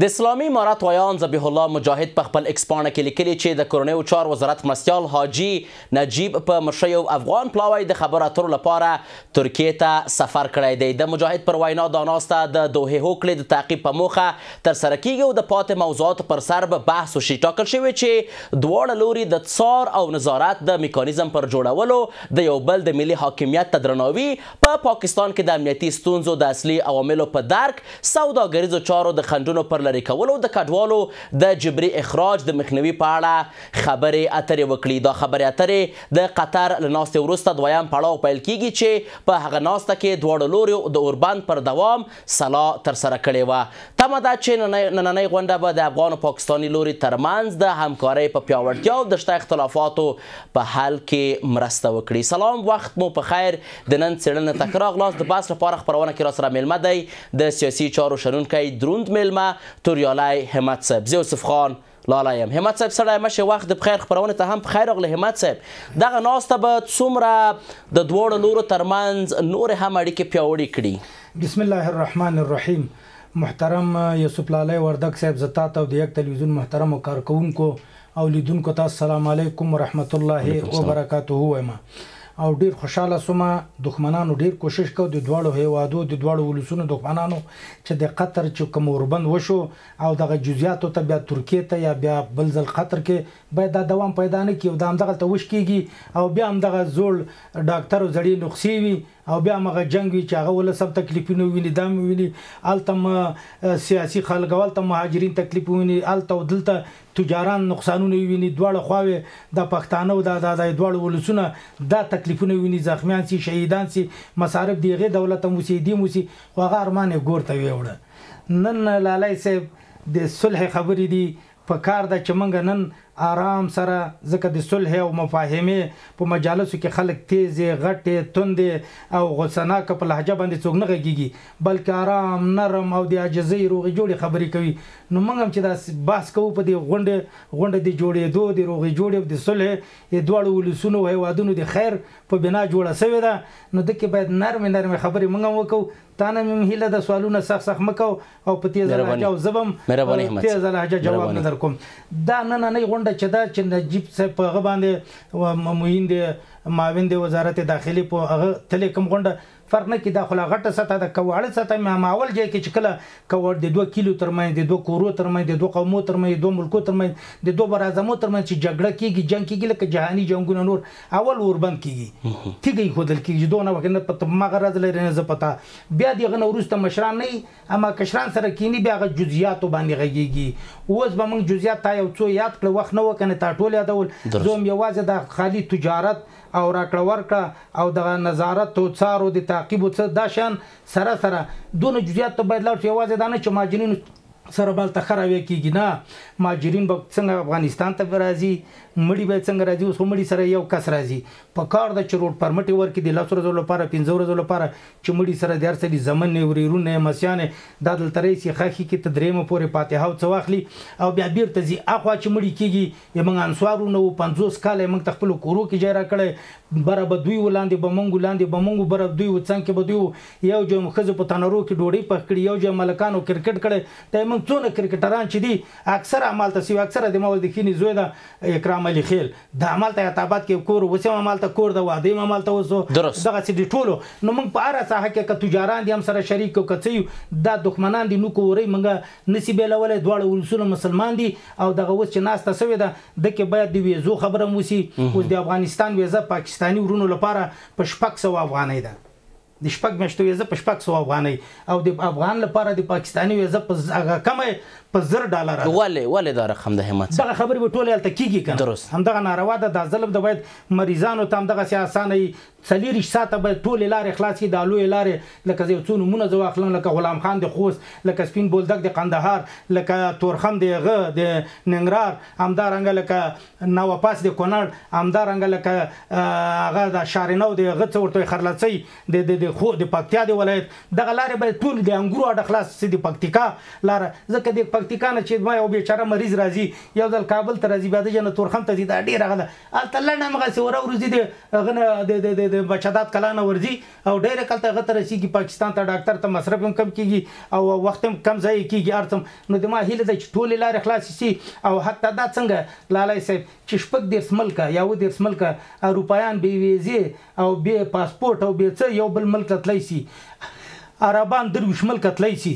د اسلامي امارت ویان ذبیح الله مجاهد په خپل ایکس پاڼه کې لیکلي چې د کورنیو چارو وزارت مرستیال حاجي نجیب په مشرۍ یو افغان پلاوی د خبرو اترو لپاره ترکیې ته سفر کړی دی. د مجاهد پر وینا دا ناسته د دوحې هوکړې د تعقیب په موخه ترسره کیږي او د پاتې موضوعاتو پر سر به بحث وشي. ټاکل شوی چې دواړه لوري د څار او نظارت د میکانیزم پر جوړولو د یو بل د ملي حاکمیت ته درناوي په پاکستان کې د امنیتي ستونزو د اصلي عواملو په درک سوداګریزو چارو د خنډونو پر لرې کولو د کډوالو د جبري اخراج د مخنیوي په اړه خبرې اترې وکړي. دا خبرې اترې د قطر له ناستې وروسته دویم پړاو پیل کیږي چې په هغه ناسته کې دواړو لوریو د اوربند پر دوام سلا ترسره کړې وه. تمه ده چې نننۍ غونډه به د افغان او پاکستاني لوري ترمنځ د همکارۍ په پیاوړتیا او د شته اختلافاتو په حل کې مرسته وکړي. سلام، وخت مو په خیر. د نن څېړنې ته ښه راغلاست. د بحث لپاره خپرونه کې راسره میلمه دی د سیاسي چارو شنونکی دروند میلمه توریالی همت صاحب. زه یوسف خان لالا یم. همت صاحب سړی مشه وخت د بخیر خپرونې ته هم په خیر راغلی. همت صاحب، دغه ناسته به څومره د دواړو لورو ترمنځ نورې هم اړیکې پیاوړې کړي؟ بسم الله الرحمن الرحیم. محترم یوسف لالی وردک صاحب، زه تاته او د یک تلویزیون محترمو کارکوونکو او لیدونکو ته السلام علیکم ورحمت الله وبرکاته وایم او ډیر خوشاله سوم. دښمنانو ډیر کوشش کو د دواړو هیوادو د دواړو ولسونو دښمنانو چې د قطر چې کوم اوربند وشو او دغه جزئیاتو ته بیا ترکیې ته یا بیا بل ځل قطر کې باید دا دوام پیدا نه کړي او دا همدغه ته وش کېږي او بیا همدغه زوړ ډاکټر زړې نقصې وي او بیا هغه جنگ وي چې هغه ول سب تکلیفونه ویني، دا ویني الته سیاسي خلک ولته مهاجرین تکلیف ویني، الته دلته تجاران نقصانونه ویني، دواړه خواوې د پښتانه او د دواړو ولسونه دا تکلیفونه ویني، زخمیان سي، شهیدان سي، مصارف دیغه دولت موسی دی موسی خو هغه ارمان ګور ته ویوړه. نن لالی صاحب د صلح خبرې دي په کار ده چې موږ نن آرام سره ځکه د صلح او مفاهمې په مجالسو کې خلک تیزې غټې توندې او غصناکه په لهجه باندې څوک نه غږیږي بلکې آرام نرم او د عاجزۍ روغې جوړې خبرې کوي. نو موږ هم چې دا بحث کوو په دې غونډه د جوړېدو د روغې جوړې او د صلح د دواړو ولسونو او هیوادونو د خیر په بنا جوړه سوې ده، نو دکې باید نرمې خبرې موږ هم وکړو. تانه مې هیله د سوالونه سخت مکو او په تیزه لهجه او زبم تیزه لهجه جواب نه در کوم. دا نننۍ غونډه چې دا چې نجیب صاحب په هغه باندې معین دی معاون د وزارت داخلي په هغه تلې کوم غونډه فرق نه کړي. دا خو لا غټه سطحه ده، کوواړه سطحه معول ځای کې چې کله کوړ د 2 کیلو ترمنځ د 2 کورو ترمنځ د 2 قومو ترمنځ د 2 ملکو ترمنځ د 2 براعظمو ترمنځ چې جګړه کیږي جنگ کیږي لکه جهاني جنگونه نور اول اوربند کیږي تیږي خودل کیږي دونه وخت نه پته ما غرض لري نه پتا بیا دغه نورسته مشران نه اما کشران سره کینی بیا غ جزئیات باندې غږیږي. اوس به موږ جزئیات تا یو څو یاد کړ وخت نه وکنه تا ټول یادول زوم یوازې د خالی تجارت او راکړه ورکړه او د نظارت او څارو د تعقیب او دا شان سره دونه جزئیات ته باید لاړ یوازې دا نه چې ماجرین سره بل تخراوي کیږي. نه ماجرین به څنګه افغانستان ته راځي، مړی به څنګه راځي، اوس مړی سره یو کس راځي په کار د چروټ پرمټ ورکې د 10 ورځې لپاره 15 ورځې لپاره چې مړی سره د ارسلي زمن نه وريرونه مسیانه د دلتري سي خاخي کې تدریمه پورې فاتحه او څواخلي او بیا بیرته زی اخوا چې مړی کیږي یمن انصارونه 50 کال موږ تخپل کورو کې جایره کړي بره بدوی ولاندې بمونګ بره دوی وڅنګ کې بدوی یو جو مخزه په تنورو کې ډوډۍ پخکړي یو جو ملکانو کرکټ کړي ته موږ څونه کرکټران چې دي اکثر عمل ته سی اکثر د مول د خینی زوی د اکرام علي خیل د عمل ته عتابات کې کور وسه عمل ته کور د واده عمل ته وسو دغه چې دی ټولو نو موږ په اړه ساحه کې تجاران دي هم سره شریک او کڅي دا دښمنان دي نو کوري موږ نصیب لولې دواړه ولسونه مسلمان دي او دغه وس چې ناس تسوي ده د کې باید دی ویزو خبره موسی اوس د افغانستان ویزه پاکستاني ورونو لپاره په 600 افغانۍ ده، د 6 میاشتو ویزه په 600 افغانۍ او د افغان لپاره د پاکستاني ویزه په کمه په $10 ولې دا رقم د همت دغه خبرې به ټول هلته کیږي کنه همدغه ناروا ده. د ظلم د باید مریضانو ته همدغه سیاسانه 40 ساعته به ټول لارې خلاص کی د لوی لارې لکه یو څو نمونه زو اخلم لکه غلام خان د خوست لکه سپین بولدک د قندهار لکه تورخم د غ د ننګرهار همدارنګ لکه نوپاس د کونړ همدارنګ لکه هغه د شارنو د غ څورته خرلڅي د خو د پکتیا د ولایت دغه لارې به ټول د انګورو د خلاص د پکتیکا لار ځکه د پکتیکا نه چې ما یو بیچاره مریض راځي یو ځل کابل ته راځي بیا د جنه تورخم ته ځي دا ډېر هغه ده هلته لنډ همغسې ورځي د هغه نه د بچداد کلا نه ورځي او ډېر هلته هغه ته رسېږي پاکستان ته ډاکټر ته مصرف هم کم کېږي او وخت هم کم ضایع کېږي هر څه نو د ما هیله ده چې ټولې لارې خلاصې شي او حتی دا څنګه لالی صاحب چې 14 ملکه یا 14 ملکه اروپایان بې ویزې او بې پاسپورټ او بې څه یو بل ملک ته تللی شي عربان 23 ملکه تللی شي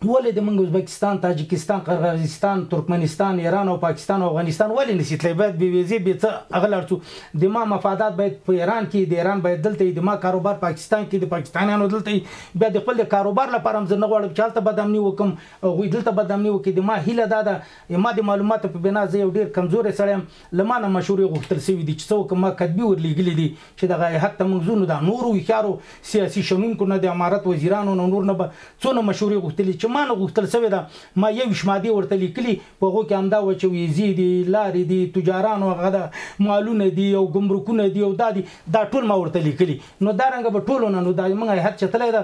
ولې د موږ ازبکستان تاجکستان قرغیزستان ترکمنستان ایران او پاکستان او افغانستان ولې نشي تللی باید بې ویزې بې څه هغه لاړ شو د ما مفادات باید په ایران کې د ایران باید دلته وي د ما کاروبار پاکستان کې د پاکستانیانو دلته وي بیا د خپل د کاروبار لپاره هم زه نه غواړم چې هلته بدامني وکړم هغوی دلته بدامني وکړي د ما هیله دا ده ما د معلوماتو په بنا زه یو ډېر کمزوری سړی یم له ما نه مشورې غوښتل سوي دي چې څه وکړم ما کتبي ورلیږلي دي چې دغه هیات ته موږ د نورو هوښیارو سیاسي شنونکو نه د امارت وزیرانو نه نور نه به څونه مشورې غوښتلي چې ما نه غوښتل سوی ما 21 مادې ورته لیکلي په هغو کې همدا وه چې ویزې دي لارې دي تجارانو هغه ده مالونه دي او ګمرکونه دي او دا دي دا ټول ما ورته لیکلي نو دا رنګه به ټولو نه نو دا موږ هیات چې تللی ده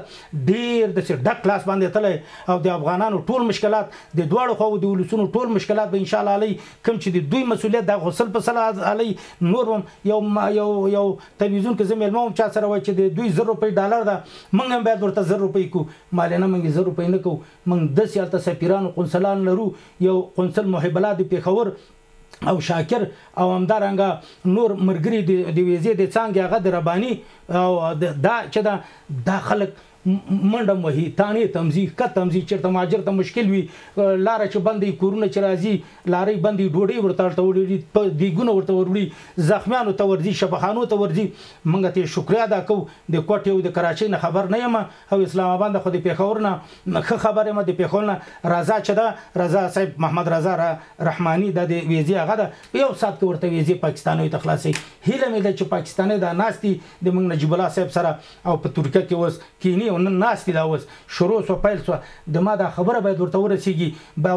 ډېر داسې ډک کلاس باندې تللی او د افغانانو ټول مشکلات د دواړو خواو د ولسونو ټول مشکلات به انشاءالله علی کوم چې د دوی مسؤلیت دا غسل په سل علی نور هم یو تلویزیون کې زه میلمه وم چا سره وایي چې د دوی 1000 روپۍ ډالر ده موږ هم باید ورته 1000 روپۍ کوو مالې نه موږ 1000 روپۍ نه کوو موږ داسې هلته سفیران قنصلان لرو یو قنصل محب الله د پیښور او شاکر او همدارنګه نور مرګري د ویزې د څانګې هغه د رباني او دا چې دا خلک منډه وهي تانې تمځي که تمځي چېرته مهاجر ته مشکل وي لاره چې بندې کورونه چې راځي لارۍ بندې ډوډۍ ورته هلته وړي دیګونه ورته وروړي زخمیانو ته ورځي شفاخانو ته ورځي موږ ته شکریا ادا کوو د کوټې او د کراچۍ نه خبر نه یم او اسلام آباد نه خو د پېښور نه ښه خبر یم د پېښور نه رضا چې ده رضا صاحب محمد رضا رحماني دا د ویزې هغه ده په یو ساعت کې ورته ویزې پاکستانیو ته خلاصوي هیله مې ده چې پاکستاني دا ناست دي د موږ نجیب الله صاحب سره او په ترکیه کې اوس کینی او نن ناست دي دا اوس شروع سو پیل سو د ما دا خبره باید ورته ورسیږي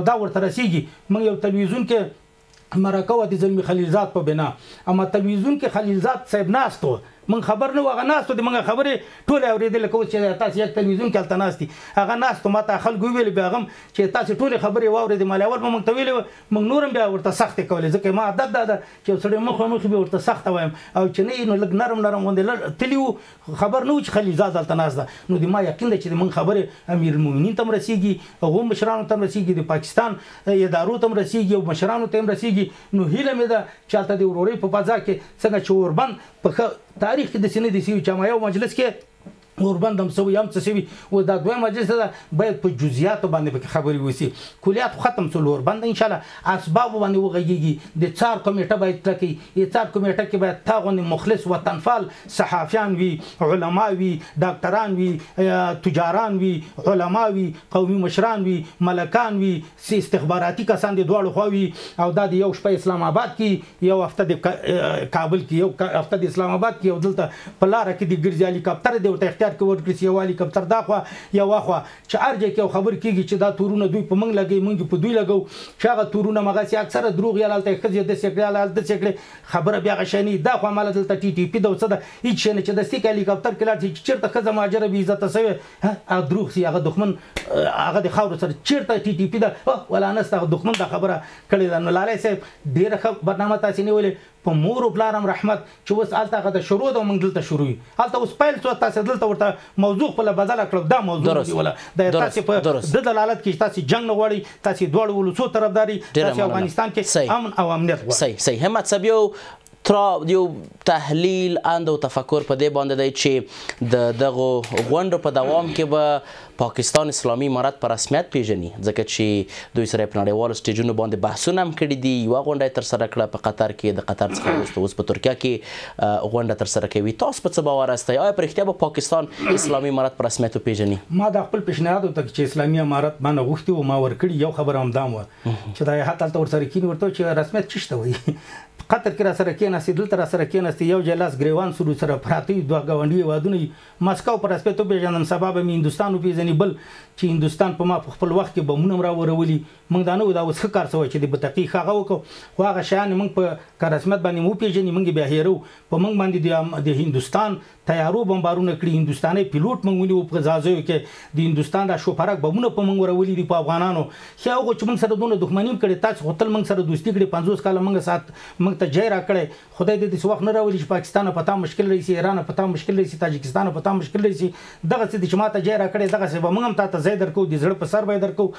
دا ورته رسیږي موږ یو تلویزیون کې مرکه و د زلمی خلیلزاد په بنا اما تلویزیون کې خلیلزاد صاحب ناست و من خبر نه هغه ناستو د موږ خبرې ټولې اورېدل کوو چې تاسو یک تلویزیون کې هلته ناست دي هغه ناستو ما ته خلکو ویل بیا هم چې تاسو ټولې خبرې واورېدې مال اول به موږ ته ویلې موږ نور هم بیا ورته سختې کولې ځکه ما عادت دا ده چې سړی مخ به ورته سخته وایم او چې نه نو لږ نرم غوندې تلي وو خبر نه و چې خلیلزاد هلته ناست ده نو د ما یقین ده چې موږ خبرې امیر المؤمنین ته هم رسېږي هغو مشرانو ته هم رسېږي د پاکستان ادارو ته هم رسېږي او مشرانو ته هم رسېږي نو هیله مې ده چې هلته د ورورۍ په فضا کې څنګه چې اوربند په تاریخ کې د سینې د سوي چې ما یو مجلس کې اوربند هم سوي هم څه سوي و دا دویم مجلس ده باید په جزئیاتو باندې پکې خبرې وشي کلیات ختم شول اوربند انشاءالله اسباب باندې وغږیږي د څار کمیټه باید تلکي د څار کمیټه کې باید تا غوندې مخلص وطنفال صحافیان وي علما وي ډاکټران وي تجاران وي علما وي قومي مشران وي ملکان وي استخباراتي کسان د دواړو خوا وي او دا د یو شپه اسلام آباد کې یو هفته د کابل کې یو هفته د اسلام آباد کې یو دلته په لاره کې د ګرځي هلیکاپټر دی ورته کې ورکړي یو هلیکاپټر دا خوا یو خوا چې ارجه کې خبر کیږي چې دا تورونه دوی په منګ لګي منګ په دوی لګو چې هغه تورونه مغاسي اکثره دروغ یا لالته خځه د سیکړه لالته سیکړه خبره بیا غشنی دا خو مال دلته ټي ټي پی دوسه د هیڅ نه چې د سیک هلیکاپټر کې لاړ چې چیرته خځه ماجر به عزت سوي ا دروغ سي هغه دښمن هغه د خاور سره چیرته ټي ټي پی دا ولا نسته دښمن دا خبره کړي دا نو لاله صاحب ډیره برنامه تاسو نیولې په مور او پلارم رحمت چې اوس هلته هغه د شروع د موږ دلته شروع هلته اوس پیل څو تاسو دلته ورته موضوع خپل بدله کړو دا موضوع دی ولا د تاسو په د دلالت کې تاسو جنگ نه غواړي تاسو دوړ ولوسو طرفداري تاسو افغانستان کې امن او امنیت غواړي صحیح همت صاحب یو تحلیل اند او تفکر په دې باندې دی چې د دغه غونډو په دوام کې به پاکستان اسلامي امارت په رسمیت پیژني ځکه چې دوی سره په نړیوالو سټیجونو باندې بحثونه هم کړي دي یوه غونډه یې ترسره کړه په قطر کې د قطر څخه وروسته اوس په ترکیه کې غونډه ترسره کوي تاسو په څه باور یاستئ آیا په رښتیا به پاکستان اسلامي امارت په رسمیت وپیژني ما د خپل پیشنهاد وکړ چې اسلامي امارت ما نه غوښتي و ما ورکړي یو خبره هم دا وه چې دا حتی هلته ورسره کینی ورته چې رسمیت څه شته وایي قطر کې را سره کېناستې دلته را سره کېناستې یو ځای لاس ګریوان سرو سره پراته وي دوه ګاونډي هېوادونه مسکو په رسمیت وپېژندم سبا به مې هندوستان وپېژني بل چې هندوستان په ما په خپل وخت کې بمونه هم راورولي موږ دا نه وو دا اوس ښه کار شوی چې د بتقي هغه وکړو خو هغه شیان موږ په رسمیت باندې وپېژني موږ بیا هېرو په موږ باندې د هندوستان تیارو بمبارونه کړي هندوستاني پیلوټ موږ ونیو په غزازیو کې د هندوستان د شوپرک بمونه په موږ ورولې دي په افغانانو خو هغه چې موږ سره دونه دښمنی کړي تاسو هوتل موږ سره دوستي کړي 50 کال موږ سات موږ ته جای را کړي خدای دې څه وخت نه راولي چې پاکستان پتا مشکل رئیس ایران پتا مشکل رئیس تاجکستان پتا مشکل رئیس دغه څه چې ماته جای را کړي دغه څه به موږ هم تاسو زیات درکو د زړه په سر به درکو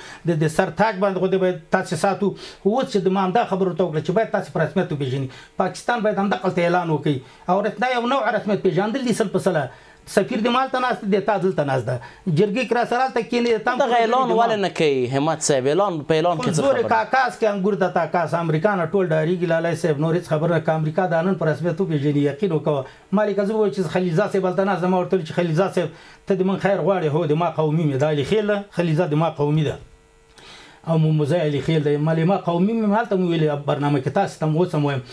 د سر تاج باندې خو دې تاسو ساتو هو چې د ماندا خبرو ته وکړي چې باید تاسو پر رسمیت وپیژني پاکستان باید هم دغه اعلان وکړي او رسنۍ یو نوع رسمیت پیژندل دي سل په سله سفیر د مال تناست د تادل تناست جرګي کرا سره ته کینې تام د اعلان ول نه کوي همت صاحب اعلان په اعلان کې زور کاکاس کې انګور د تاکاس امریکا نه ټول ډاریږي لاله صاحب نور هیڅ خبره ک امریکا د نن پر رسمیت پیژني یقین وکړه مالک زو چې خلیزه صاحب تناست ما ورته چې خلیزه صاحب ته د من خیر غواړي هو د ما قومي مې د علی خیل خلیزه د ما قومي ده او موزه علی خیل د ما قومي مې مالته ویلې برنامه کې تاسو ته مو سم وایم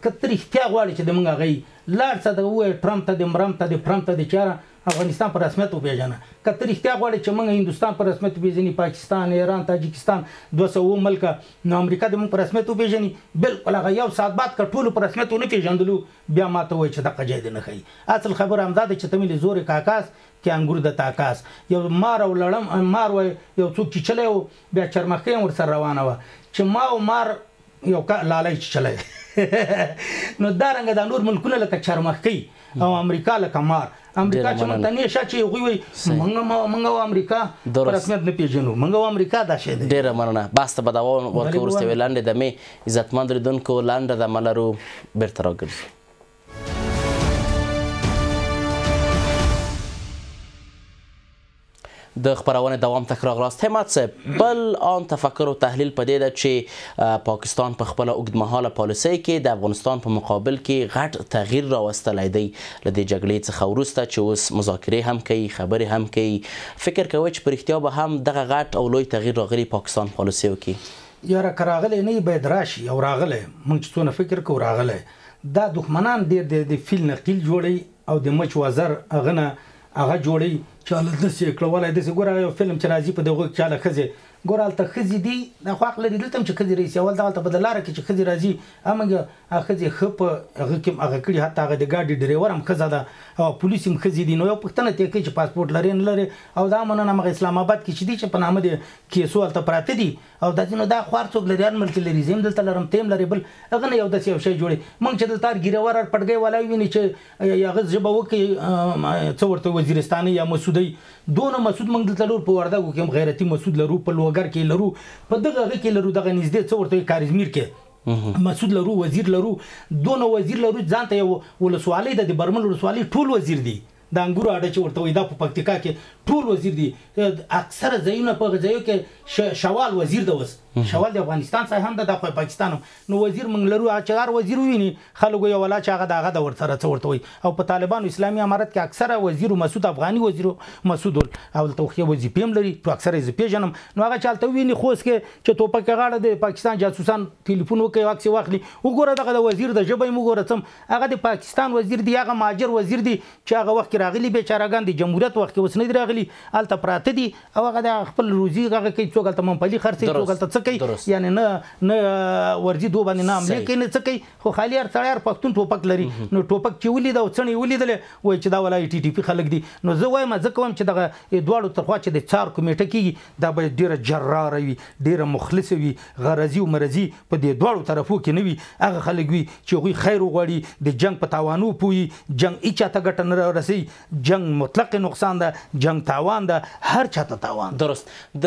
کتر اختیار غواړي چې د مونږ غي لاړ څه د وې ټرمپ ته د مرم ته د پرم ته د چاره افغانستان پر رسمیت وپیژنه کتر اختیار غواړي چې مونږ هندوستان پر رسمیت وپیژني پاکستان ایران تاجکستان 200 ملک نو امریکا د مونږ پر رسمیت وپیژني بالکل هغه یو سات بعد کټول پر رسمیت ونه پیژندلو بیا ماته وای چې د قجید نه خي اصل خبر امداد چې تملی زور کاکاس کې انګور د تاکاس یو مار او لړم مار وای یو څوک چې چلے بیا چرمخې ور سره روانه و چې ما او مار یو لالای چې چلے نو دارنګ د نور ملکونه لکه چرمخې او امریکا لکه مار امریکا چې مونږ ته نه شي وي مونږ امریکا پر رسمیت نه پیژنو مونږ امریکا دا شی دی ډیره مننه باسته بداوه ورکو ورسته ویلاندې د می عزتمند ریدونکو لاندې د ملرو بیرته راګرځي د خبرونه دوام تکرار راست همت صاحب بل آن تفکر او تحلیل پدې ده چې پاکستان په خپل اوږدمهاله پالیسۍ کې د افغانستان په مقابل کې غټ تغییر راوستلی دی له دې جګړې څخه وروسته چې اوس مذاکرې هم کوي خبرې هم کوي فکر کوي چې په رښتیا به هم دغه غټ او لوی تغییر راغلی پاکستان پالیسیو کې یاره که راغلی نه باید راشي او راغلی موږ چې څونه فکر کوو راغلی دا دښمنان ډېر د فیل نقیل جوړوي او د مچ وزر هغه نه هغه جوړوي چاله داسې کړه ولی داسې ګوره یو فلم چې راځي په دغه کې چاله ښځې ګوره هلته ښځې دي دا خو حق لري دلته هم چې ښځې رئیس اول دغلته په د لاره کې چې ښځې راځي همغه ښځې ښه په هغه کې هغه کړي حتی هغه د ګاډي ډریور هم ښځه ده او پولیس هم ښځې دي نو یو پوښتنه ترې کوي چې پاسپورټ لري نه لري او دا مننه همغه اسلام آباد کې چې دي چې په نامه د کیسو هلته پراته دي او داسې نو دا خوار څوک لري هر ملک لري زه هم دلته لرم ته هم لرې بل هغه نه یو داسې یو شی جوړي موږ چې دلته ګیرور پټګۍ والا ویني چې هغه ژبه وکړي څه ورته وزیرستاني یا مسعودي دونه مسعود موږ دلته لرو په وردګو کې هم غیرتي مسعود لرو په لوګر کې لرو په دغه هغه کې لرو دغه نږدې څه ورته کاظمیر کې مسعود لرو وزیر لرو دونه وزیر لرو ځان ته یو ولسوالۍ د برمل ولسوالۍ ټول وزیر دي د انګورو اډه چې ورته وي دا په پکتیکا کې ټول وزیر دي اکثره ځایونه په ځایو کې شوال وزیر ده اوس شوال د افغانستان څخه هم د پاکستان نو وزیر موږ لرو چې هر وزیر ویني خلکو یو ولا چې هغه دغه د ورسره څه ورته وي او په طالبانو اسلامي امارت کې اکثره وزیر مسعود افغاني وزیر مسعود او توخي وظیفې هم لري تو اکثره یې پیژنم نو هغه چالت ویني خوښ کې چې توپک غاړه د پاکستان جاسوسان ټلیفون وکي واکس واخلي وګوره دغه د وزیر د جبهې موږ ورته هغه د پاکستان وزیر دی هغه ماجر وزیر دی چې هغه وخت راغلي بیچارهګان د جمهوریت وخت کې وسنه راغلي الته پراته دي او هغه د خپل روزي هغه کوي څوک الته منپلي خرڅي څوک الته څه کوي یعنی نه ورځي دوه باندې نه عملي کوي نه څه کوي خو خالي هر سړی پښتون ټوپک لري نو ټوپک چې ولید او څنې ولیدل وای چې دا ولای ټي ټي پی خلک دي نو زه وایم ځکه کوم چې دغه دواړو ترخوا چې د څار کمیټه کیږي دا به ډیره جرار وي ډیره مخلص وي غرضي او مرضي په دې دواړو طرفو کې نه وي هغه خلک وي چې غوي خیر وغواړي د جنگ په تاوانو پوي جنگ هیڅ ته ګټه نه رسي جنگ مطلق نقصان ده جنگ تاوان ده هر چاته تاوان درست د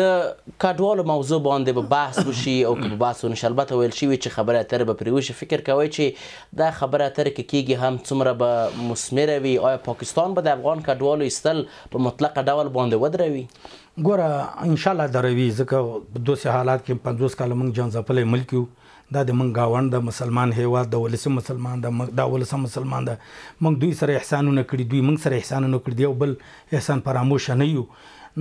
کډوالو موضوع باندې به بحث وشي او که بحث ونشي البته ویل شوي چې خبره اترې به پرې وشي فکر کوئ چې دا خبره اترې که کېږي هم څومره به مثمره وي آیا پاکستان به د افغان کډوالو ایستل په مطلقه ډول باندې ودروي ګوره انشاءالله دروي ځکه په دوسې حالات کې 50 کاله موږ جان ځپلی ملک یو دا د موږ ګاونډ د مسلمان هیواد د ولسي مسلمان دا ولسم مسلمان ده موږ دوی سره احسانونه کړي دوی موږ سره احسانونه کړي دی او بل احسان فراموش نه یو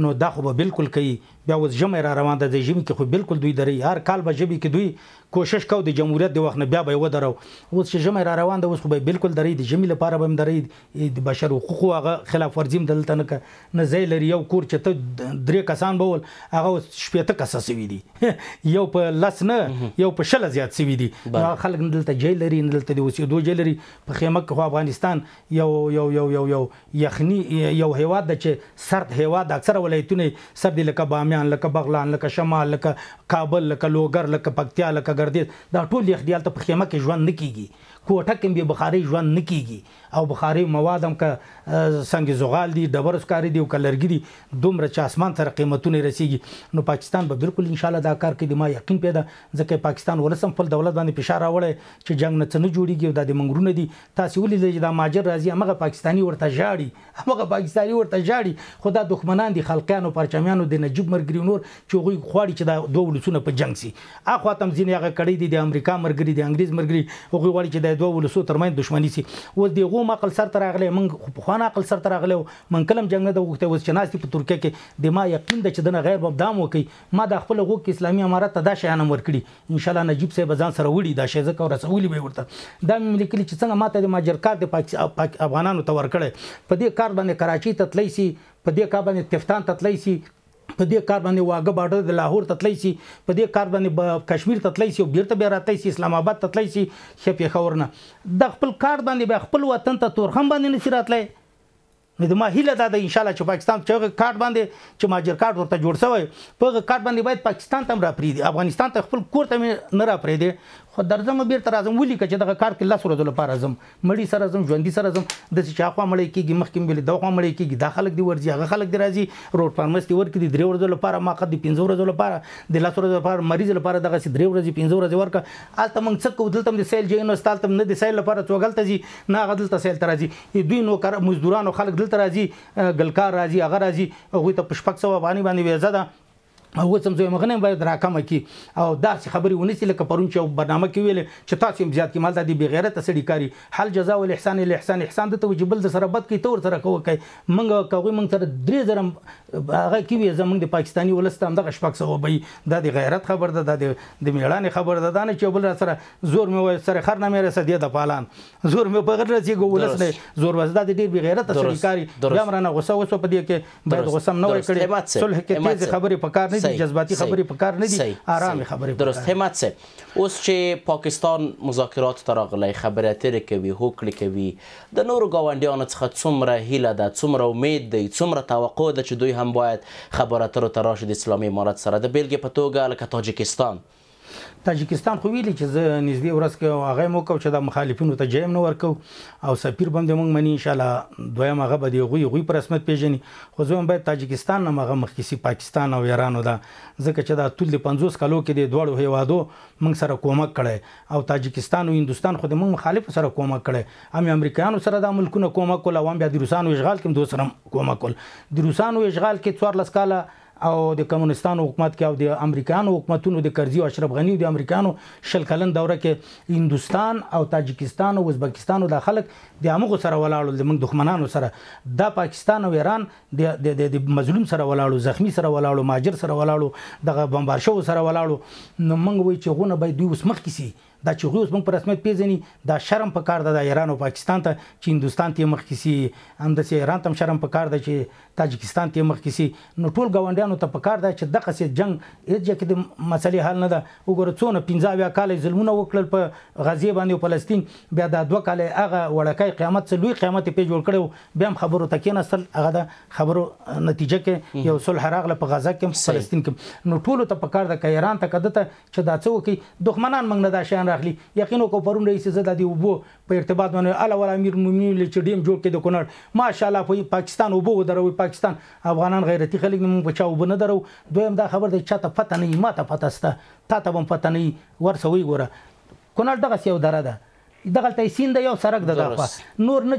نو دا خو به بالکل کوي بیا اوس ژمی را روان ده د ژمي کې خو بالکل دوی دري هر کال به ژمي کې دوی کوشش کو د جمهوریت د وخت نه بیا به ودرو اوس چې ژمی را روان ده اوس خو به بالکل دري د ژمي لپاره به هم دري د بشر حقوقو هغه خلاف ورزي هم دلته نه ځای لري یو کور چې ته 3 کسان به ول هغه 15 کسه سوي دي یو په لس نه یو په شل زیات سوي دي خلک دلته جیل لري دلته د اوسېدو جیل لري په خیمه کې خو افغانستان یو یخني یو هیواد ده چې سرد هیواد اکثره ولایتونه سرد لکه بامیان لکه بغلان لکه شمال لکه کابل لکه لوګر لکه پکتیا لکه ګردیز دا ټول یخ په خیمه کې ژوند نه کیږي کوټه کې به بخاري ژوند نه کیږي او بخاري مواد هم که څنګه زغال دي ډبر سکاري دي او کلرګي دي دومره چې اسمان سره قیمتونه رسیږي نو پاکستان به بالکل ان شاء الله دا کار کوي ما یقین پیدا ځکه پاکستان ولسم خپل دولت باندې فشار راوړي چې جنگ نه څه نه جوړیږي او د منګرونه دي تاسو ولې چې دا ماجر راځي هغه پاکستاني ورته ژاړي خدا دښمنان دي خلقانو پرچمیانو د نجیب مرګري نور چې غوي خواړي چې دا دوه ولسونه په جنگ سي اخوا تم ځین هغه کړي دي د امریکا مرګري د انګريز مرګري غوي غواړي چې د دوه ولسو ترمن دښمني سي و دغه عقل سر تر اغله من په خوانه عقل سر تر اغله من کلم جنگ نه د وخت وس چناستي په ترکیه کې د ما یقین د چې د غیر بابدام وکي ما د خپل حقوق اسلامي امارت ته دا شیان ورکړي ان شاء الله نجیب صاحب ځان سره وړي دا شی زکه رسولي به ورته دا ملي چې څنګه ماته د ماجر کار د افغانانو ته ورکړي په دې کار باندې کراچي ته تللی سي په دې کار باندې تفتان ته تللی سي په دې کار باندې واګه باډر د لاهور ته تللی سي په دې کار باندې کشمیر ته تللی سي او بیرته بیا راتلی سي اسلام آباد ته تللی سي خپې خورنه د خپل کار باندې به خپل وطن ته تورخم باندې نشي راتلی نو د ما هیله دا د ان شاء الله چې پاکستان چې کارت باندې چې ماجر کارت ورته جوړ شوی په کارت باندې باید پاکستان ته را پریدي افغانستان ته خپل کور ته نه را پریدي خو درځم بیرته راځم ولي چې دغه کار کې لاس ورځول لپاره ځم مړی سره ځم ژوندۍ سره ځم د چې اخوا مړی کېږي مخکې بل دغه مړی کېږي دا خلک دی ورځي هغه خلک دی راځي روډ فارمس دی ورکې دی 3 ورځې لپاره ما قد 15 ورځې لپاره د لاس ورځې لپاره مریض لپاره دغه 3 ورځې 15 ورځې ورکه الته موږ څه کو دلته د سیل جین استال تم نه د سیل لپاره څوګلته زی نه غدل ته سیل ترازي دوی نو کار مزدورانو خلک دلته راځي ګلکار راځي هغه راځي هغه ته پشپک سو باندې ویزه ده او سم زه مغنه باید راکمه کی او داسې خبري ونیسي لکه پرون چې برنامه کې ویل چې تاسو زیات کې مال د بغیرت سړي کاری حل جزاء الاحسان الاحسان احسان د توجبل د سره بد کی تور سره کوي منګه کوي منګ سره 3000 هغه کې وی زمونږ د پاکستاني ولستان دغه شپږ سو به د غیرت خبر ده د میړانه خبر ده نه چې بل سره زور مې سره خر نه مې رسدي د پالان زور مې په غره چې ګولس نه زور وزدا د ډیر بغیرت سړي کاری بیا مرانه غوسه وسو په دې کې باید غوسه نه وای کړی صلح کې تیز خبري پکار نه جذباتی خبرې پکار نه دي آرام خبرې درست همت سه اوس چې پاکستان مذاکرات ته راغلی خبرې اترې کوي هوکړې کوي د نورو ګاونډیانو څخه څومره هیله ده څومره امید دی څومره توقع ده چې دوی هم باید خبرې اترو ته راشي د اسلامي امارت سره د بیلګې په توګه لکه تاجکستان خو ویلي چې زه نږدې ورځ کې هغه مو کو چې د مخالفینو ته جیم نه ورکو او سفیر باندې موږ منی ان شاء الله دویم هغه به دی غوي په رسمیت پیژني خو زه هم باید تاجکستان نه هغه مخکې پاکستان او ایران دا ځکه چې دا ټول د 50 کالو کې د دوړو هیوادو موږ سره کومک کړي او تاجکستان او هندستان خو د موږ مخالف سره کومک کړي هم امریکایانو سره د ملکونو کومک کول او هم بیا د روسانو اشغال کې دوه سره کومک کول د روسانو اشغال کې 14 کاله او د کمونستانو حکومت کې او د امریکایانو حکومتونو د کرزي او اشرف غنی د امریکایانو شل کلن دوره کې هندستان او تاجکستان او ازبکستان د خلک د امغه سره ولاړو د موږ دښمنانو سره د پاکستان او ایران د مظلوم سره ولاړو زخمی سره ولاړو ماجر سره ولاړو دغه بمبار شو سره ولاړو نو موږ وای چې غونه به دوی اوس مخ کیسي دا چې غوښ موږ په رسمیت پیژني دا شرم په کار ده د ایران او پاکستان ته چې هندستان ته مخ کیسي هم د ایران ته شرم په کار ده چې تاجکستان ته مخ کیسي نو ټول ګاونډیانو ته په کار ده چې دغه سي جنگ هیڅ کې د مسلې حل نه ده وګوره څونه 15 کال ظلمونه وکړل په غزه باندې او فلسطین بیا د 2 کال هغه وړکای قیامت څه لوی قیامت په جوړ کړو بیا هم خبرو تکې نسل هغه د خبرو نتیجه کې یو صلح راغله په غزه کې فلسطین کې نو ټول ته په کار ده ک ایران ته کده چې دا څه وکي دښمنان موږ نه دا شان راغلي یقینو کو پرون رئیس زده دی وبو په ارتباط باندې اعلی ول امیر المؤمنین چې ډیم جوړ کړي د کونړ ماشاءالله په پاکستان وبو دروي پاکستان افغانان غیرتی خلک موږ بچاو بنه درو دویم دا خبر دی چاته پته نه ماته پته سته تا ته هم پته نه ورسوي ګوره کونړ دغه یو دره ده دغلته سیند یو سرک د دغه نور نه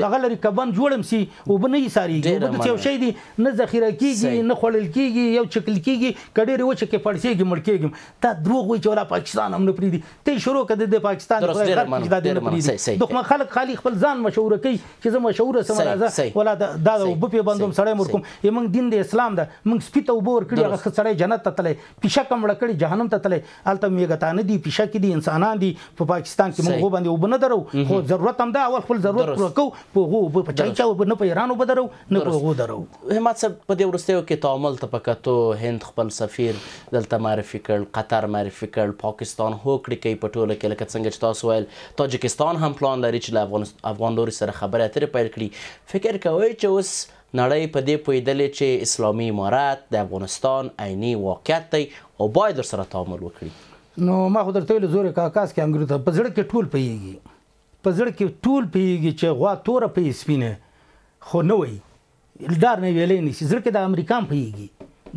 دغه لري کبان جوړم سي اوبه نه ایساریږي اوبه د یو شی دي نه ذخیره کیږي نه خوړل کیږي یو چکل کیږي کډېرې وچه کې پړسېږي مړ کېږم تا دروغ وایي چې ولا پاکستان هم نه پرېږدي ته شروع کړه د پاکستان دا نه پرېږدي دښمن خلک خالي خپل ځان مشهوره کوي چې زه مشهوره سم راځه ولا دا اوبه پې بندوم سړی مړ کوم زموږ دین د اسلام ده موږ سپي ته اوبه ورکړي هغه ښه سړی جنت ته تللی پیشک هم مړه کړي جهنم ته تللی هلته میږتانه دي پیشکې دي انسانان دي په پاکستان کې موږ هغو باندې اوبه نه درو خو ضرورت هم ده اول خپل ضرورت پوره کوو په هغو اوبه په چای چا اوبه نه په ایران اوبه درو نه په هغو درو همت صاحب په دې وروستیو کې تعامل ته په کتو هند خپل سفیر دلته معرفي کړ قطر معرفي کړ پاکستان هوکړې کوي په ټوله کې لکه څنګه چې تاسو ویل تاجکستان هم پلان لري چې له افغان لوري سره خبرې اترې پیل کړي فکر کوئ چې اوس نړۍ په دې پوهېدلې چې اسلامي امارت د افغانستان عیني واقعیت دی او باید ورسره تعامل وکړي نو ما خو درته ویلو زور کاکاس کې انګریز ته په زړه کې ټول پوهېږي په زړه کې ټول پوهېږي چې غوا توره پوهې سپینه خو نه وایي ډار نه ویلی نه شي زړه کې د امریکا هم پوهېږي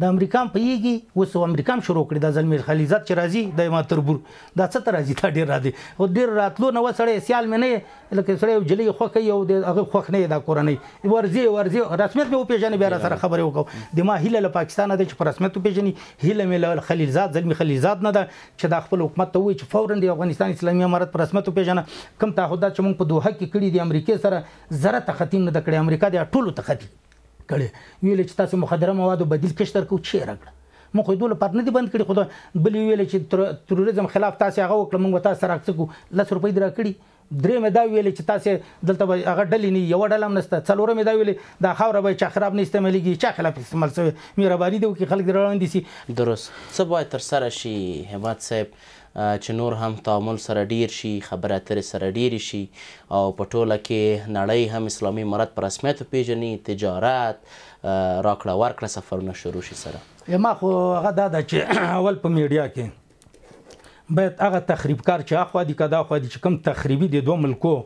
د امریکا هم پوهېږي اوس امریکا هم شروع کړي دا زلمې خلیزات چې راځي د ما تربور دا څه ته راځي دا ډېر راځي او ډېر راتلو نه و سړی سیال مې نه یې لکه سړی یو جلۍ خوښ کوي او د هغه خوښ نه یې دا کورنۍ ورځي رسمیت مې وپېژنې بیا را سره خبرې وکړو د ما هیله له پاکستانه ده چې په رسمیت وپېژني هیله مې له خلیلزاد زلمي خلیلزاد نه ده چې دا خپل حکومت ته ووایي چې فوراً د افغانستان اسلامي امارت په رسمیت وپېژنه کوم تعهدات چې موږ په دوحه کې کړي دي امریکې سره ذره تخطي نه ده کړې امریکا د ټولو تخطي کړي ویل چې تاسو مخدره موادو بدیل کښت درکو چې راکړه موږ خو دوی لپاره نه دي بند کړي خو بل ویل چې تروریزم خلاف تاسو هغه وکړه موږ تاسو سره عکس کو 10 روپۍ درا کړي درې مې دا ویل چې تاسو دلته هغه ډلې نه یو ډله هم نشته څلورم مې دا ویل دا خاوره به چا خراب نه استعمالېږي چا خلاف استعمال شوی مهرباني دې وکړي خلک دې روان دي سي درست څه باید ترسره شي همت صاحب چې نور هم تعامل سره ډیر شي خبرې اترې سره ډیرې شي او په ټوله کې نړۍ هم اسلامي امارت په رسمیت وپېژني تجارت راکړه ورکړه سفرونه شروع شي سره ما خو هغه دا ده چې اول په میډیا کې باید هغه تخریبکار چې اخوا دي که دا خوا دي چې کوم تخریبي د دوه ملکو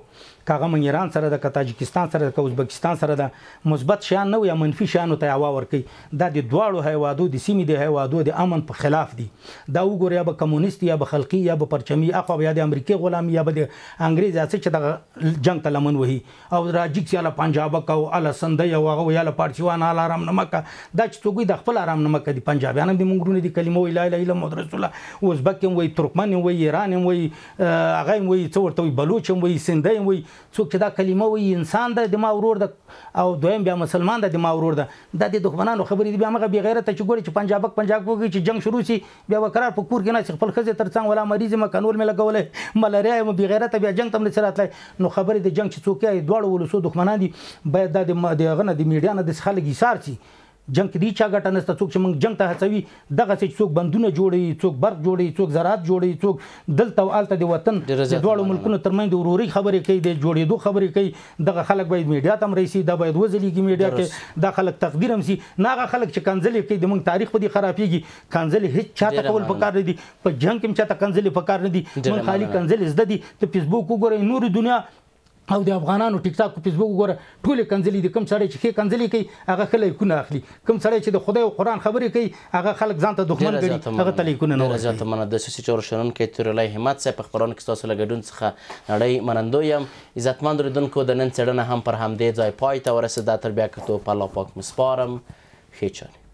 کاغه من ایران سره د تاجکستان سره د ازبکستان سره د مثبت شیان نه یا منفي شیانو ته هوا ورکوي دا د دواړو هیوادو د سیمې د هیوادو د امن په خلاف دي دا وګوره یا به کمونیست یا به خلقي یا به پرچمي اخوا یا د امریکای غلام یا به د انګریز هڅه چې د جنگ ته لمن وهي او راجیک یا پنجاب او ال سندي او هغه یا پارچوان ال آرام نمک دا چې څوک د خپل آرام نمک دي پنجابیان د مونږ د کلمو لا اله الا محمد رسول الله ازبک وي ترکمن وي ایران وي هغه وي څو ورته بلوچ وي سندي وي څوک چې دا کلمه وي انسان د ما ورور ده او دویم بیا مسلمان د ما ورور ده د دښمنانو خبرې دي بیا هغه بې غیرته چې ګوري چې پنجاب وګي چې جنگ شروع شي بیا وقرار په کور کې نه خپل خزه ترڅنګ ولا مریض ما قانون مې لګولې ملاریا مې بې غیرته بیا جنگ تم نه سراتلای نو خبرې د جنگ چې څوک یې دوړ ولسو دښمنان دي باید د غنه د میډیا نه د خلک ایثار شي جنگ کې دی چا ګټه نشته څوک چې موږ جنگ ته هڅوي دغه څوک بندونه جوړي څوک برق جوړي څوک زراعت جوړي څوک دلته او الته د وطن د دوړو ملکونو ترمنځ د وروري خبرې کوي د جوړېدو خبرې کوي دغه خلک باید میډیا ته رئیسي دا باید وځلېږي میډیا کې دا خلک تقدیر هم سي نه هغه خلک چې کنځلې کوي د موږ تاریخ په دې خرابېږي کنځلې هیڅ چاته کول پکار نه دي په جنگ کې چاته کنځلې پکار نه دي موږ خالي کنځلې زده دي ته فیسبوک وګورئ نور دنیا او د افغانانو ټیک ټاک او فیسبوک وګوره ټولې کنځلې دي کوم سړی چې ښې کنځلې کوي هغه ښه لیکونه اخلي کوم سړی چې د خدای او قرآن خبرې کوي هغه خلک ځان ته دښمن ګڼي هغه ته لیکونه نه ورکوي زیاته مننه د سیاسي چارو شنونکی تورلی همت صاحب په خپرونه کې ستاسو له ګډون څخه نړۍ منندوی یم عزتمند اورېدونکو د نن څېړنه هم پر همدې ځای پای ته ورسېده تر بیا کتو په الله پاک مسپارم ښې چارې